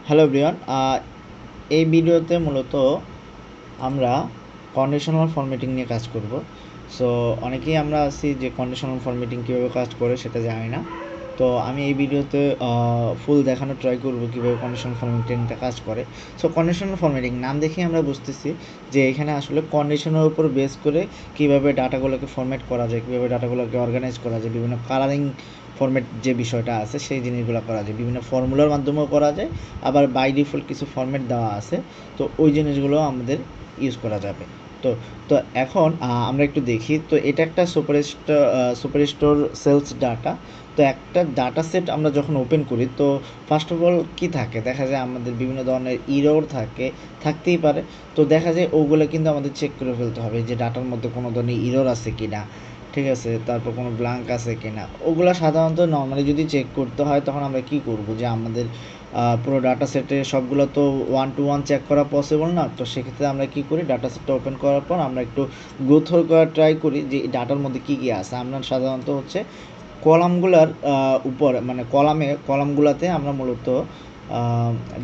Hello everyone, এই ভিডিওতে মূলত আমরা কন্ডিশনাল ফরম্যাটিং নিয়ে কাজ করব। সো অনেকেই আমরা আছি যে কন্ডিশনাল ফরম্যাটিং কীভাবে কাজ করে সেটা জানি না। তো আমি এই ভিডিওতে ফুল দেখানোর ট্রাই করব কীভাবে কন্ডিশনাল ফরম্যাটিংটা কাজ করে। সো কন্ডিশনাল ফরম্যাটিং নাম দেখেই আমরা বুঝতেছি যে এখানে আসলে কন্ডিশনের উপর বেস করে কীভাবে ডাটাগুলোকে ফরম্যাট করা যায়, কীভাবে ডাটাগুলোকে অর্গানাইজ করা যায়, বিভিন্ন কালারিং ফরম্যাট যে বিষয়টা আছে সেই জিনিসগুলো করা যায়, বিভিন্ন ফর্মুলার মাধ্যমেও করা যায়, আবার বাই ডিফল্ট কিছু ফরম্যাট দেওয়া আছে, তো ওই জিনিসগুলো আমাদের ইউজ করা যাবে। তো তো এখন আমরা একটু দেখি। তো এটা একটা সুপারস্টোর সেলস ডাটা। তো একটা ডাটা সেট আমরা যখন ওপেন করি তো ফার্স্ট অফ অল কী থাকে, দেখা যায় আমাদের বিভিন্ন ধরনের ইরর থাকতেই পারে। তো দেখা যায় ওগুলো কিন্তু আমাদের চেক করে ফেলতে হবে যে ডাটার মধ্যে কোনো ধরনের ইরর আছে কি না, ঠিক আছে, তারপর কোনো ব্ল্যাঙ্ক আছে কি না। ওগুলো সাধারণত নর্মালি যদি চেক করতে হয় তখন আমরা কি করব, যে আমাদের পুরো ডাটা সেটে সবগুলো তো 1 to 1 চেক করা পসিবল না। তো সেক্ষেত্রে আমরা কি করি, ডাটা সেটটা ওপেন করার পর আমরা একটু গো থ্রু করার ট্রাই করি যে ডাটার মধ্যে কী কী আছে। আমরা সাধারণত হচ্ছে কলামগুলার উপর, মানে কলামগুলোতে আমরা মূলত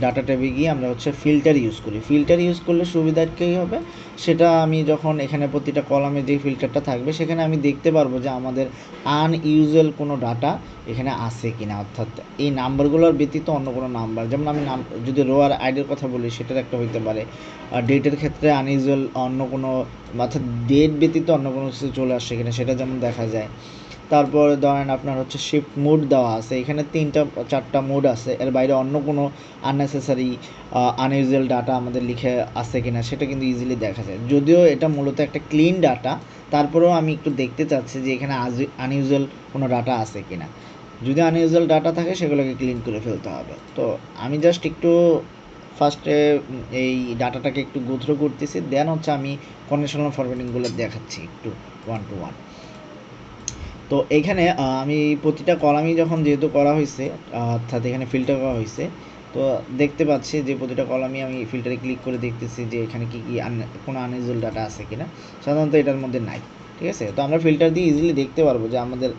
ডাটা ট্যাবে গিয়ে আমরা হচ্ছে ফিল্টার ইউজ করি। ফিল্টার ইউজ করলে সুবিধা কী হবে, সেটা আমি যখন এখানে প্রতিটা কলামে যে ফিল্টারটা থাকবে সেখানে আমি দেখতে পারবো যে আমাদের আনইউজুয়াল কোনো ডাটা এখানে আছে কিনা, অর্থাৎ এই নাম্বারগুলোর ব্যতীত অন্য কোনো নাম্বার, যেমন আমি যদি রো আর আইডির কথা বলি সেটার একটা হইতে পারে। ডেটের ক্ষেত্রে আনইউজুয়াল অন্য কোনো, অর্থাৎ ডেট ব্যতীত অন্য কোনো কিছু চলে আসছে কিনা সেটা যেমন দেখা যায়। তারপর ধরেন আপনার হচ্ছে শিফট মোড দেওয়া আছে, এখানে 3-4টা মোড আছে, এর বাইরে অন্য কোনো আননেসেসারি আনইউজুয়াল ডাটা আমাদের লিখে আছে কিনা সেটা কিন্তু ইজিলি দেখা যায়। যদিও এটা মূলত একটা ক্লিন ডাটা, তারপরেও আমি একটু দেখতে চাচ্ছি যে এখানে আনইউজুয়াল কোনো ডাটা আছে কিনা। যদি আনইউজুয়াল ডাটা থাকে সেগুলোকে ক্লিন করে ফেলতে হবে। তো আমি জাস্ট একটু ফার্স্টে এই ডাটাটাকে একটু গো থ্রু করতেছি, দেন হচ্ছে আমি কন্ডিশনাল ফরম্যাটিংগুলো দেখাচ্ছি একটু 1 to 1। তো এইখানে আমি প্রতিটা কলামই যখন যেহেতু করা হয়েছে, অর্থাৎ এখানে ফিল্টার করা হয়েছে, তো দেখতে পাচ্ছি যে প্রতিটা কলামই আমি ফিল্টারে ক্লিক করে দেখতেছি যে এখানে কী কী কোনো আনইউজুয়াল ডাটা আছে কিনা। সাধারণত এটার মধ্যে নাই, ঠিক আছে। তো আমরা ফিল্টার দিয়ে ইজিলি দেখতে পারবো যে আমাদের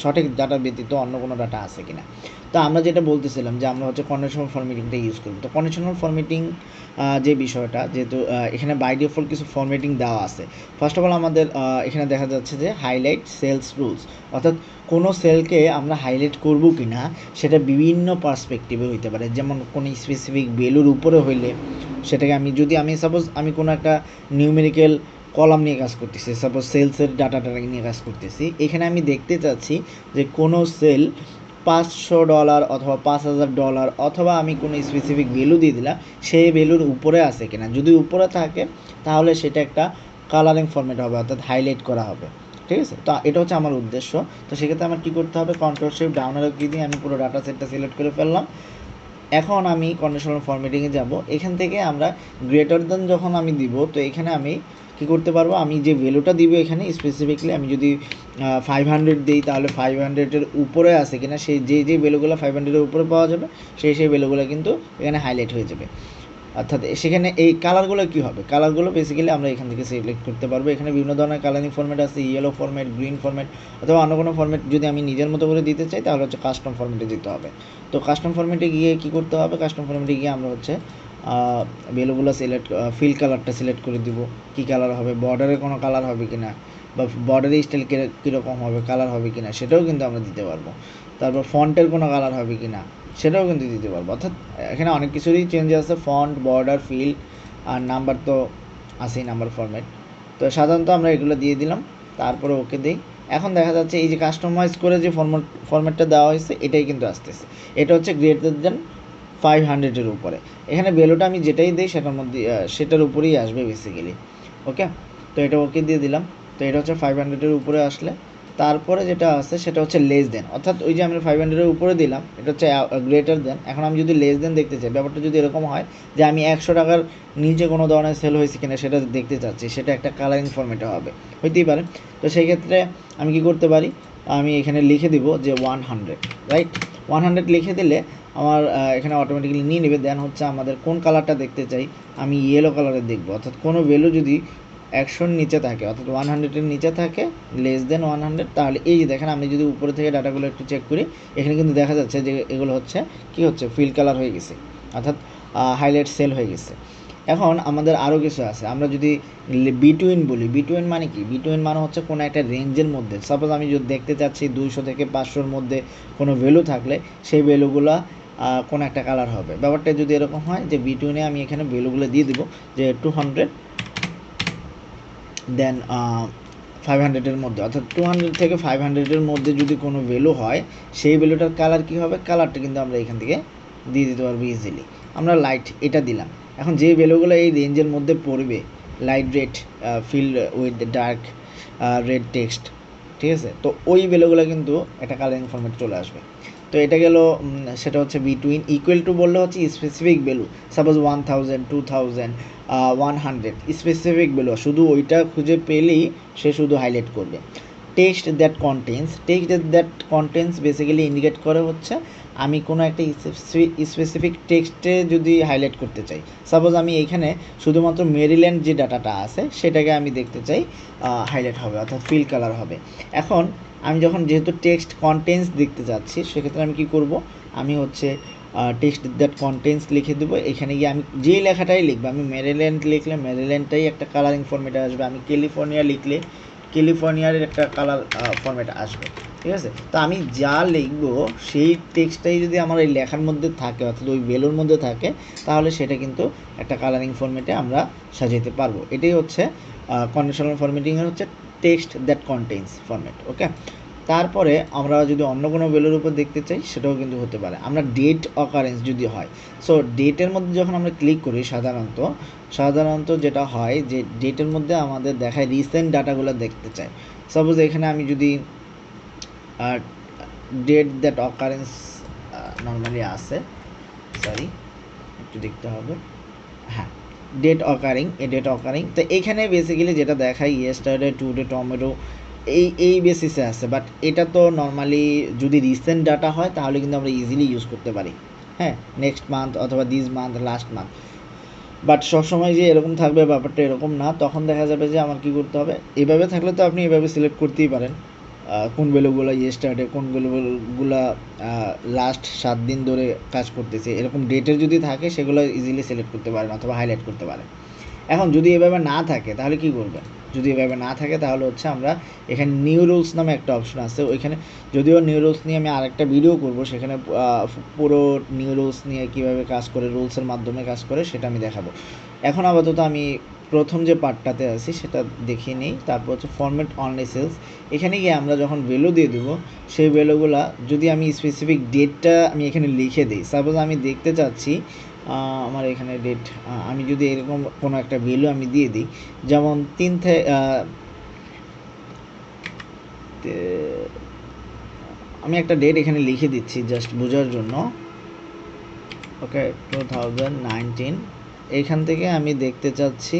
সঠিক ডাটা ব্যতীত অন্য কোনো ডাটা আছে কিনা। তো আমরা যেটা বলতেছিলাম যে আমরা হচ্ছে কন্ডিশনাল ফরম্যাটিংটা ইউজ করি। তো কন্ডিশনাল ফরম্যাটিং যে বিষয়টা, যেহেতু এখানে বাই ডিফল্ট কিছু ফরম্যাটিং দেওয়া আছে। ফার্স্ট অফ অল আমাদের এখানে দেখা যাচ্ছে যে হাইলাইট সেলস রুলস, অর্থাৎ কোনো সেলকে আমরা হাইলাইট করব কি না সেটা বিভিন্ন পার্সপেক্টিভে হইতে পারে। যেমন কোনো স্পেসিফিক ভ্যালুর উপরে হইলে সেটাকে আমি সাপোজ আমি কোনো একটা নিউমেরিক্যাল কলাম নিয়ে কাজ করতেছি, সাপোজ সেলসের ডাটাটা নিয়ে কাজ করতেছি, এখানে আমি দেখতে চাচ্ছি যে কোনো সেল $500 অথবা $5000 অথবা আমি কোনো স্পেসিফিক ভ্যালু দিয়ে দিলাম, সেই ভ্যালুর উপরে আছে কিনা। যদি উপরে থাকে তাহলে সেটা একটা কালারিং ফরম্যাট হবে, অর্থাৎ হাইলাইট করা হবে, ঠিক আছে। তো এটা হচ্ছে আমার উদ্দেশ্য। তো সেক্ষেত্রে আমার কী করতে হবে, কন্ট্রোল শিফট ডাউন অ্যারো কি দিয়ে আমি পুরো ডাটা সেটটা সিলেক্ট করে ফেললাম। এখন আমি কন্ডিশনাল ফরম্যাটিংয়ে যাব। এখান থেকে আমরা গ্রেটার দেন যখন আমি দিব, তো এখানে আমি কী করতে পারবো, আমি যে ভ্যালুটা দিব এখানে স্পেসিফিকলি আমি যদি 500 দিই তাহলে 500-এর উপরে আছে কিনা, সেই যে ভ্যালুগুলো 500-এর উপরে পাওয়া যাবে সেই ভ্যালুগুলো কিন্তু এখানে হাইলাইট হয়ে যাবে। অর্থাৎ সেখানে এই কালারগুলো কী হবে, কালারগুলো বেসিক্যালি আমরা এখান থেকে সিলেক্ট করতে পারবো। এখানে বিভিন্ন ধরনের কালারিং ফরম্যাট আছে, ইয়েলো ফরম্যাট, গ্রিন ফরম্যাট, অথবা অন্য কোনো ফরম্যাট যদি আমি নিজের মতো করে দিতে চাই তাহলে হচ্ছে কাস্টম ফরম্যাটে দিতে হবে। তো কাস্টম ফরম্যাটে গিয়ে কী করতে হবে, কাস্টম ফরম্যাটে গিয়ে আমরা হচ্ছে ভ্যালুগুলো ফিল কালারটা সিলেক্ট করে দিব, কী কালার হবে, বর্ডারে কোনো কালার হবে কি না, বা বর্ডারের স্টাইল কীরকম হবে, কালার হবে কি না সেটাও কিন্তু আমরা দিতে পারবো। তারপর ফন্টের কোনো কালার হবে কি না সেটাও কিন্তু দিতে পারবো। অর্থাৎ এখানে অনেক কিছুরই চেঞ্জ আছে, ফন্ট, বর্ডার, ফিল আর নাম্বার তো আছেই, নাম্বার ফরম্যাট। তো সাধারণত আমরা এগুলো দিয়ে দিলাম, তারপরে ওকে দিই। এখন দেখা যাচ্ছে এই যে কাস্টমাইজ করে যে ফরম্যাটটা দেওয়া হয়েছে এটাই কিন্তু আসতেছে। এটা হচ্ছে গ্রেটার দেন 500-এর উপরে। এখানে ভ্যালুটা আমি যেটাই দিই সেটার মধ্যে সেটার উপরেই আসবে বেসিক্যালি। ওকে, তো এটা ওকে দিয়ে দিলাম। তো এটা হচ্ছে 500-এর উপরে আসলে তারপরে যেটা আছে সেটা হচ্ছে লেস দেন, অর্থাৎ ওই যে আমরা 500-এর উপরে দিলাম এটা হচ্ছে গ্রেটার দেন। এখন আমি যদি লেস দেন দেখতে চাই, ব্যাপারটা যদি এরকম হয় যে আমি 100 টাকার নিচে কোনো ধরনের সেল হয়েছে কিনা সেটা দেখতে চাচ্ছি, সেটা একটা কালারিং ফরম্যাটে হবে, হইতেই পারে। তো সেই ক্ষেত্রে আমি কি করতে পারি, আমি এখানে লিখে দিব যে 100, রাইট। 100 লিখে দিলে আমার এখানে অটোমেটিক্যালি নিয়ে নেবে। দেন হচ্ছে আমাদের কোন কালারটা দেখতে চাই, আমি ইয়েলো কালারের দেখবো, অর্থাৎ কোনো ভ্যালু যদি 100-র নিচে থাকে, অর্থাৎ 100-এর নিচে থাকে, লেস দেন 100, তাহলে এই যে দেখেন আমি যদি উপরে থেকে ডাটাগুলো একটু চেক করি, এখানে কিন্তু দেখা যাচ্ছে যে এগুলো হচ্ছে কি হচ্ছে, ফিল কালার হয়ে গেছে, অর্থাৎ হাইলাইট সেল হয়ে গেছে। এখন আমাদের আরও কিছু আছে, আমরা যদি বিটুইন বলি, বিটুইন মানে কি, বিটুইন মানে হচ্ছে কোনো একটা রেঞ্জের মধ্যে, সাপোজ আমি যদি দেখতে চাচ্ছি 200 থেকে 500-র মধ্যে কোনো ভ্যালু থাকলে সেই ভ্যালুগুলো কোনো একটা কালার হবে। ব্যাপারটা যদি এরকম হয় যে বিটুইনে আমি এখানে ভ্যালুগুলো দিয়ে দিব যে 200 দেন 500-এর মধ্যে, অর্থাৎ 200 থেকে 500-এর মধ্যে যদি কোনো ভ্যালু হয়, সেই ভ্যালুটার কালার কী হবে, কালারটা কিন্তু আমরা এখান থেকে দিয়ে দিতে পারবো ইজিলি। আমরা লাইট এটা দিলাম। এখন যে ভ্যালুগুলো এই রেঞ্জের মধ্যে পড়বে, light red, fill with dark red text, ঠিক আছে, তো ওই ভ্যালুগুলো কিন্তু একটা কালারিং ফরম্যাট চলে আসবে। তো এটা গেল, সেটা হচ্ছে বিটুইন। ইকুয়াল টু বললে হচ্ছে specific value, suppose 1000, 2000, 100 specific value, শুধু ওইটা খুঁজে পেলেই সে শুধু হাইলাইট করবে। Text that contents basically indicate করে হচ্ছে আমি কোনো একটা স্পেসিফিক টেক্সটে যদি হাইলাইট করতে চাই, সাপোজ আমি এইখানে শুধুমাত্র মেরিল্যান্ড যে ডাটাটা আছে সেটাকে আমি দেখতে চাই হাইলাইট হবে, অর্থাৎ ফিল কালার হবে। এখন আমি যখন যেহেতু টেক্সট কন্টেন্টস দেখতে যাচ্ছি, সেক্ষেত্রে আমি কি করব, আমি হচ্ছে টেক্সট দ্যাট কন্টেন্টস লিখে দেবো। এখানে গিয়ে আমি যেই লেখাটাই লিখবো, আমি মেরিল্যান্ড লিখলে মেরিল্যান্ডটাই একটা কালারিং ফরম্যাটে আসবে, আমি ক্যালিফোর্নিয়া লিখলে ক্যালিফোর্নিয়ার একটা কালার ফরম্যাট আসবে, ঠিক আছে। তো আমি যা লিখবো সেই টেক্সটটাই যদি আমার এই লেখার মধ্যে থাকে, অর্থাৎ ওই ভ্যালুর মধ্যে থাকে, তাহলে সেটা কিন্তু একটা কালারিং ফরম্যাটে আমরা সাজাতে পারবো। এটাই হচ্ছে কন্ডিশনাল ফরম্যাটিংয়ের হচ্ছে টেক্সট দ্যাট কন্টেইনস ফরম্যাট। ওকে, তারপরে আমরা যদি অন্য কোনো ভ্যালুর উপর দেখতে চাই, সেটাও কিন্তু হতে পারে। আমরা ডেট অকারেন্স যদি হয়, সো ডেটের মধ্যে যখন আমরা ক্লিক করি সাধারণত যেটা হয় যে ডেটের মধ্যে আমাদের দেখায় রিসেন্ট ডাটাগুলো দেখতে চাই। সাপোজ এখানে আমি যদি ডেট দ্যাট অকারেন্স নর্মালি আছে, সরি একটু দেখতে হবে, হ্যাঁ ডেট অকারিং, তো এখানে বেসিক্যালি যেটা দেখায় ইয়েস্টারডে, টুডে, টমেটো, এই বেসিসে আছে। বাট এটা তো নর্মালি যদি রিসেন্ট ডাটা হয় তাহলে কিন্তু আমরা ইজিলি ইউজ করতে পারি, হ্যাঁ, নেক্সট মান্থ অথবা this month, last month. But সবসময় যে এরকম থাকবে ব্যাপারটা এরকম না, তখন দেখা যাবে যে আমার কী করতে হবে, এভাবে থাকলে তো আপনি এভাবে সিলেক্ট করতেই পারেন কোন ভ্যালুগুলো ইয়েস্টারডে, কোন ভ্যালুগুলো লাস্ট 7 দিন ধরে কাজ করতেছে, এরকম ডেটের যদি থাকে সেগুলো ইজিলি সিলেক্ট করতে পারেন অথবা হাইলাইট করতে পারেন। এখন যদি এভাবে না থাকে তাহলে কি করবেন, যদি এভাবে না থাকে তাহলে হচ্ছে আমরা এখানে নিউ রুলস নামে একটা অপশন আছে, ওইখানে যদিও নিউ রুলস নিয়ে আমি আরেকটা ভিডিও করব, সেখানে পুরো নিউ রুলস নিয়ে কীভাবে কাজ করে, রুলসের মাধ্যমে কাজ করে সেটা আমি দেখাবো। এখন আপাতত আমি প্রথম যে পার্টটাতে আছি সেটা দেখিয়ে নিই। তারপর হচ্ছে ফরম্যাট অনলি সেলস, এখানে গিয়ে আমরা যখন ভ্যালু দিয়ে দেবো, সেই ভ্যালুগুলা যদি আমি স্পেসিফিক ডেটটা আমি এখানে লিখে দিই, সাপোজ আমি দেখতে চাচ্ছি আমার এখানে ডেট, আমি যদি এরকম কোনো একটা ভ্যালু আমি দিয়ে দিই, যেমন 3 থেকে আমি একটা ডেট এখানে লিখে দিচ্ছি জাস্ট বোঝার জন্য। ওকে, 2019, এইখান থেকে আমি দেখতে চাচ্ছি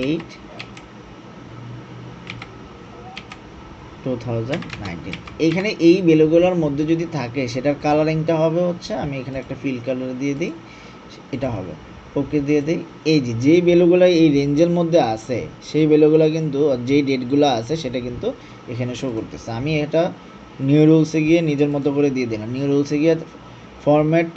8/2019। এইখানে এই ভ্যালুগুলোর মধ্যে যদি থাকে সেটার কালারিংটা হবে হচ্ছে, আমি এখানে একটা ফিল কালার দিয়ে দিই, এটা হবে, ওকে দিয়ে দিই। এই যেই ভ্যালুগুলো এই রেঞ্জের মধ্যে আছে সেই ভ্যালুগুলো কিন্তু, যেই ডেটগুলো আছে সেটা কিন্তু এখানে শো করতেছে। আমি এটা নিউ রুলসে গিয়ে নিজের মতো করে দিয়ে দিলাম, নিউ রুলসে গিয়ে format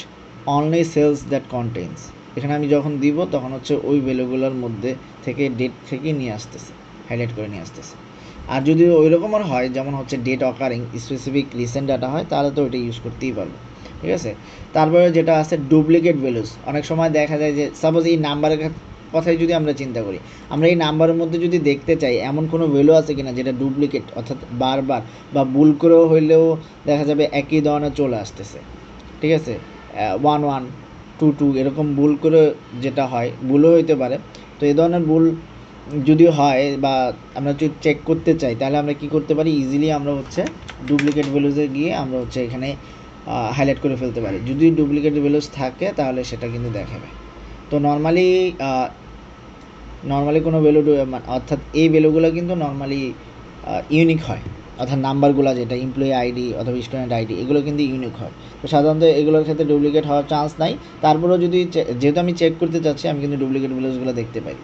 only cells that contains, এখানে আমি যখন দিব তখন হচ্ছে ওই ভ্যালুগুলোর মধ্যে থেকে ডেট থেকে নিয়ে আসতেছে, হাইলাইট করে নিয়ে আসতেছে। আর যদি ওই রকমের হয় যেমন হচ্ছে date occurring specific recent data হয়, তাহলে তো ওইটা ইউজ করতেই পারবো, ঠিক আছে। তারপরে যেটা আছে ডুপ্লিকেট ভ্যালুস, অনেক সময় দেখা যায় যে সাপোজ এই নাম্বারের কথাই যদি আমরা চিন্তা করি, আমরা এই নাম্বারের মধ্যে যদি দেখতে চাই এমন কোনো ভ্যালু আছে কিনা যেটা ডুপ্লিকেট, অর্থাৎ বারবার বা ভুল করেও হইলেও দেখা যাবে একই ধরনের চলে আসতেছে, ঠিক আছে, 1122 এরকম ভুল করে যেটা হয়, ভুলও হইতে পারে। তো এই ধরনের ভুল যদি হয় বা আমরা যদি চেক করতে চাই, তাহলে আমরা কি করতে পারি, ইজিলি আমরা হচ্ছে ডুপ্লিকেট ভ্যালুসে গিয়ে আমরা হচ্ছে এখানে হাইলাইট করে ফেলতে পারি। যদি ডুপ্লিকেট ভ্যালুস থাকে তাহলে সেটা কিন্তু দেখাবে। তো নর্মালি কোনো ভ্যালু, অর্থাৎ এই ভ্যালুগুলো কিন্তু নর্মালি ইউনিক হয়, অর্থাৎ নাম্বারগুলো যেটা এমপ্লয়ি আইডি অথবা স্টুডেন্ট আইডি, এগুলো কিন্তু ইউনিক হয়। তো সাধারণত এগুলোর ক্ষেত্রে ডুপ্লিকেট হওয়ার চান্স নাই। তারপরেও যদি যেহেতু আমি চেক করতে চাচ্ছি, আমি কিন্তু ডুপ্লিকেট ভ্যালুসগুলো দেখতে পাই।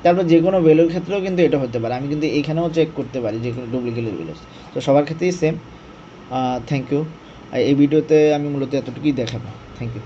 তারপর যে কোনো ভ্যালুর ক্ষেত্রেও কিন্তু এটা হতে পারে, আমি কিন্তু এখানেও চেক করতে পারি যে কোনো ডুপ্লিকেটের ভ্যালুস। তো সবার ক্ষেত্রেই সেম। Thank you. এই ভিডিওতে আমি মূলত এতটুকুই দেখাবো। Thank you.